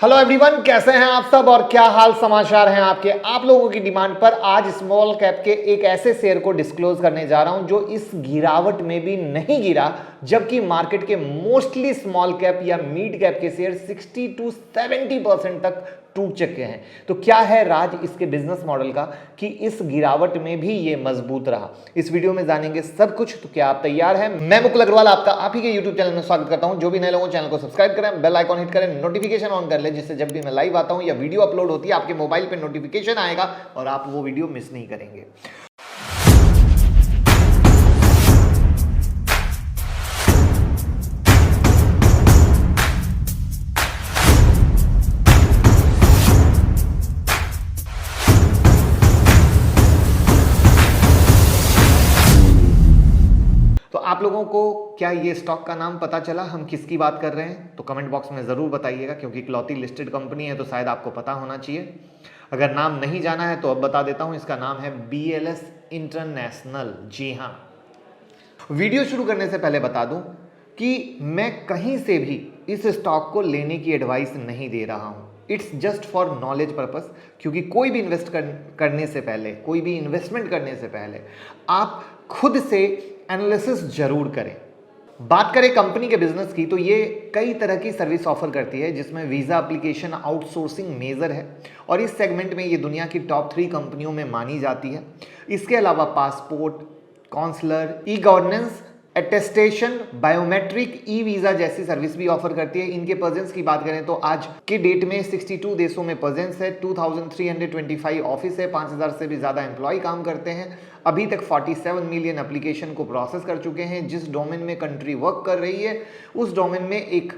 Hello everyone, कैसे हैं आप सब और क्या हाल समाचार हैं आपके। आप लोगों की डिमांड पर आज स्मॉल कैप के एक ऐसे शेयर को डिस्क्लोज करने जा रहा हूं जो इस गिरावट में भी नहीं गिरा, जबकि मार्केट के मोस्टली स्मॉल कैप या मिड कैप के शेयर 60 to 70% तक टूट चुके हैं। तो क्या है राज इसके बिजनेस मॉडल का कि इस गिरावट में भी ये मजबूत रहा। इस वीडियो में जानेंगे सब कुछ। तो क्या आप तैयार हैं? मैं मुकुल अग्रवाल आपका आप ही के यूट्यूब चैनल में स्वागत करता हूं। जो भी नए लोगों चैनल को सब्सक्राइब करें, बेल आइकॉन हिट करें, नोटिफिकेशन ऑन कर लें, जिससे जब भी मैं लाइव आता हूं या वीडियो अपलोड होती है आपके मोबाइल पे नोटिफिकेशन आएगा और आप वो वीडियो मिस नहीं करेंगे। तो आप लोगों को क्या ये स्टॉक का नाम पता चला हम किसकी बात कर रहे हैं? तो कमेंट बॉक्स में ज़रूर बताइएगा, क्योंकि इकलौती लिस्टेड कंपनी है तो शायद आपको पता होना चाहिए। अगर नाम नहीं जाना है तो अब बता देता हूं, इसका नाम है BLS इंटरनेशनल। जी हाँ, वीडियो शुरू करने से पहले बता दूं कि मैं कहीं से भी इस स्टॉक को लेने की एडवाइस नहीं दे रहा हूं। It's just for knowledge purpose, क्योंकि कोई भी करने से पहले, कोई भी इन्वेस्टमेंट करने से पहले आप खुद से एनालिसिस जरूर करें। बात करें कंपनी के बिजनेस की, तो ये कई तरह की सर्विस ऑफर करती है, जिसमें वीज़ा एप्लीकेशन आउटसोर्सिंग मेजर है और इस सेगमेंट में ये दुनिया की टॉप 3 कंपनियों में मानी जाती है। इसके अलावा passport, consular, e governance, attestation, biometric, e visa जैसी सर्विस भी ऑफर करती है। इनके प्रेजेंस की बात करें तो आज के डेट में 62 देशों में प्रेजेंस है, 2325 ऑफिस है, 5000 से भी ज़्यादा एम्प्लॉय काम करते हैं। अभी तक 47 मिलियन एप्लीकेशन को प्रोसेस कर चुके हैं। जिस डोमेन में कंट्री वर्क कर रही है उस डोमेन में एक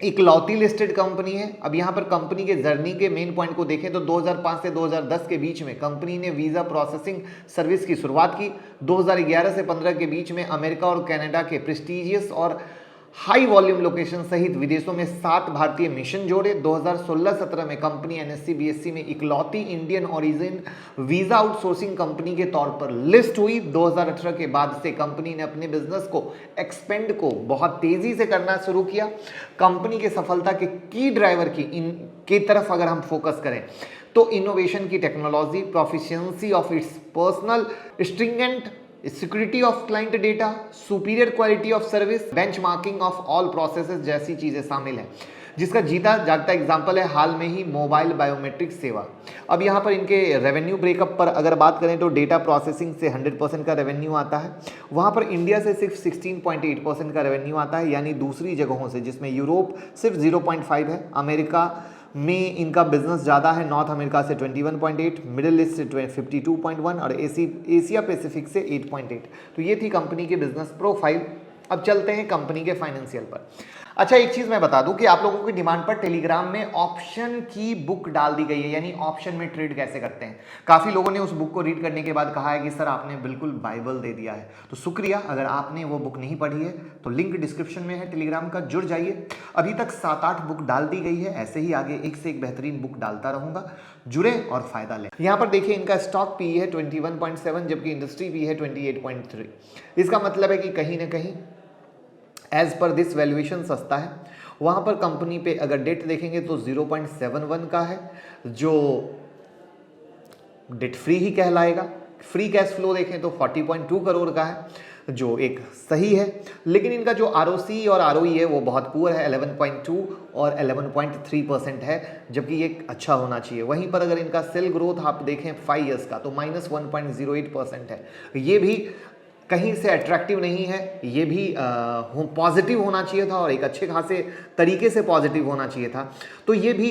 इकलौती लिस्टेड कंपनी है। अब यहाँ पर कंपनी के जर्नी के मेन पॉइंट को देखें तो 2005 से 2010 के बीच में कंपनी ने वीज़ा प्रोसेसिंग सर्विस की शुरुआत की। 2011 से 15 के बीच में अमेरिका और कनाडा के प्रेस्टीजियस और हाई वॉल्यूम लोकेशन सहित विदेशों में 7 भारतीय मिशन जोड़े। 2016-17 में कंपनी NSE BSE में इकलौती Indian origin visa outsourcing company के तौर पर लिस्ट हुई। 2018 के बाद से कंपनी ने अपने बिजनेस को एक्सपेंड को बहुत तेजी से करना शुरू किया। कंपनी के सफलता के की ड्राइवर की तरफ अगर हम फोकस करें तो इनोवेशन की technology, proficiency of its personal, stringent security of client data, superior quality of service, benchmarking of all processes जैसी चीजें शामिल हैं, जिसका जीता जागता एग्जांपल है हाल में ही मोबाइल बायोमेट्रिक सेवा। अब यहाँ पर इनके रेवेन्यू ब्रेकअप पर अगर बात करें तो डेटा प्रोसेसिंग से 100% का रेवेन्यू आता है। वहाँ पर इंडिया से सिर्फ 16.8% का रेवेन्यू आता है, यानी दूसरी जगहों से, जिसमें यूरोप सिर्फ 0.5 है, अमेरिका में इनका बिजनेस ज़्यादा है, नॉर्थ अमेरिका से 21.8, मिडिल ईस्ट से 52.1 और एशिया पैसिफिक से 8.8। तो ये थी कंपनी के बिजनेस प्रोफाइल। अब चलते हैं कंपनी के फाइनेंशियल पर। अच्छा, एक चीज़ मैं बता दूं कि आप लोगों की डिमांड पर टेलीग्राम में ऑप्शन की बुक डाल दी गई है, यानी ऑप्शन में ट्रेड कैसे करते हैं। काफ़ी लोगों ने उस बुक को रीड करने के बाद कहा है कि सर आपने बिल्कुल बाइबल दे दिया है। तो शुक्रिया, अगर आपने वो बुक नहीं पढ़ी है तो लिंक डिस्क्रिप्शन में है टेलीग्राम का, जुड़ जाइए। अभी तक 7-8 बुक डाल दी गई है, ऐसे ही आगे एक से एक बेहतरीन बुक डालता रहूँगा। जुड़े और फायदा लें। यहाँ पर देखिए इनका स्टॉक पी है 21.7, जबकि इंडस्ट्री पी है 28.3। इसका मतलब है कि कहीं ना कहीं एज पर दिस वैल्यूएशन सस्ता है। वहाँ पर कंपनी पे अगर डेट देखेंगे तो 0.71 का है, जो डेट फ्री ही कहलाएगा। फ्री कैश फ्लो देखें तो 40.2 करोड़ का है, जो एक सही है। लेकिन इनका जो ROC और ROE है वो बहुत पुअर है, 11.2 और 11.3% है, जबकि ये अच्छा होना चाहिए। वहीं पर अगर इनका सेल ग्रोथ आप देखें 5 ईयर्स का तो -1.08% है। ये भी कहीं से अट्रैक्टिव नहीं है, ये भी पॉजिटिव होना चाहिए था और एक अच्छे खासे तरीके से पॉजिटिव होना चाहिए था। तो ये भी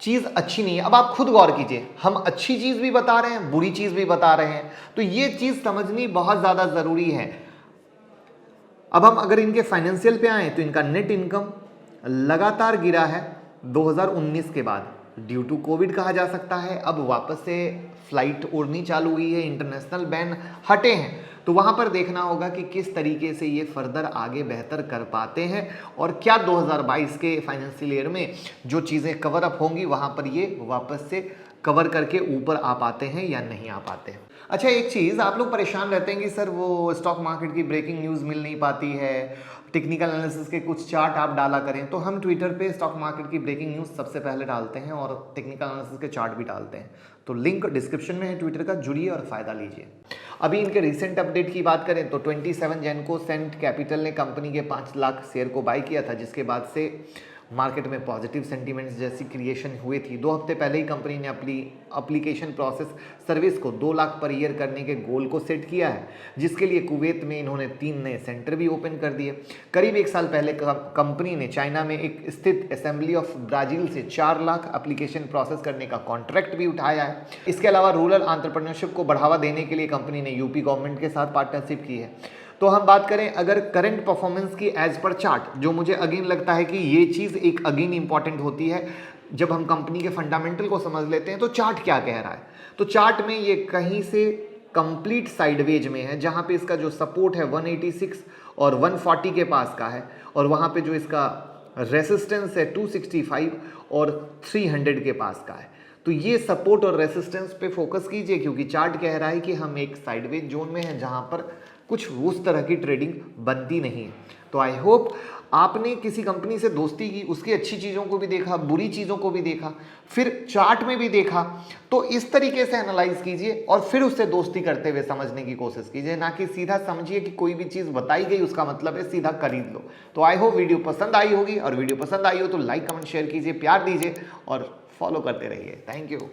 चीज़ अच्छी नहीं है। अब आप खुद गौर कीजिए, हम अच्छी चीज़ भी बता रहे हैं, बुरी चीज़ भी बता रहे हैं, तो ये चीज़ समझनी बहुत ज़्यादा ज़रूरी है। अब हम अगर इनके फाइनेंशियल पे आए तो इनका नेट इनकम लगातार गिरा है 2019 के बाद, ड्यू टू कोविड कहा जा सकता है। अब वापस से फ्लाइट उड़नी चालू हुई है, इंटरनेशनल बैन हटे हैं, तो वहाँ पर देखना होगा कि किस तरीके से ये फर्दर आगे बेहतर कर पाते हैं और क्या 2022 के फाइनेंशियल ईयर में जो चीज़ें कवर अप होंगी वहाँ पर ये वापस से कवर करके ऊपर आ पाते हैं या नहीं आ पाते हैं। अच्छा, एक चीज़ आप लोग परेशान रहते हैं कि सर वो स्टॉक मार्केट की ब्रेकिंग न्यूज़ मिल नहीं पाती है, टेक्निकल एनालिसिस के कुछ चार्ट आप डाला करें, तो हम ट्विटर पे स्टॉक मार्केट की ब्रेकिंग न्यूज़ सबसे पहले डालते हैं और टेक्निकल एनालिसिस के चार्ट भी डालते हैं। तो लिंक डिस्क्रिप्शन में है ट्विटर का, जुड़िए और फ़ायदा लीजिए। अभी इनके रिसेंट अपडेट की बात करें तो 27 जैन को सेंट कैपिटल ने कंपनी के 5 लाख शेयर को बाय किया था, जिसके बाद से मार्केट में पॉजिटिव सेंटीमेंट्स जैसी क्रिएशन हुई थी। 2 हफ्ते पहले ही कंपनी ने अपनी एप्लीकेशन प्रोसेस सर्विस को 2 लाख पर ईयर करने के गोल को सेट किया है, जिसके लिए कुवैत में इन्होंने 3 नए सेंटर भी ओपन कर दिए। करीब 1 साल पहले कंपनी ने चाइना में एक स्थित असेंबली ऑफ ब्राजील से 4 लाख एप्लीकेशन प्रोसेस करने का कॉन्ट्रैक्ट भी उठाया है। इसके अलावा रूरल एंटरप्रेन्योरशिप को बढ़ावा देने के लिए कंपनी ने यूपी गवर्नमेंट के साथ पार्टनरशिप की है। तो हम बात करें अगर करंट परफॉर्मेंस की एज पर चार्ट, जो मुझे अगेन लगता है कि ये चीज़ एक अगेन इंपॉर्टेंट होती है जब हम कंपनी के फंडामेंटल को समझ लेते हैं, तो चार्ट क्या कह रहा है। तो चार्ट में ये कहीं से कंप्लीट साइडवेज में है, जहां पे इसका जो सपोर्ट है 186 और 140 के पास का है, और वहां पे जो इसका रेसिस्टेंस है 265 और 300 के पास का है। तो ये सपोर्ट और रेसिस्टेंस पे फोकस कीजिए, क्योंकि चार्ट कह रहा है कि हम एक साइडवेज जोन में हैं जहां पर कुछ उस तरह की ट्रेडिंग बनती नहीं है। तो आई होप आपने किसी कंपनी से दोस्ती की, उसकी अच्छी चीज़ों को भी देखा, बुरी चीज़ों को भी देखा, फिर चार्ट में भी देखा, तो इस तरीके से एनालाइज कीजिए और फिर उससे दोस्ती करते हुए समझने की कोशिश कीजिए, ना कि सीधा समझिए कि कोई भी चीज़ बताई गई उसका मतलब है सीधा खरीद लो। तो आई होप वीडियो पसंद आई होगी, और वीडियो पसंद आई हो तो लाइक कमेंट शेयर कीजिए, प्यार दीजिए और फॉलो करते रहिए। Thank you.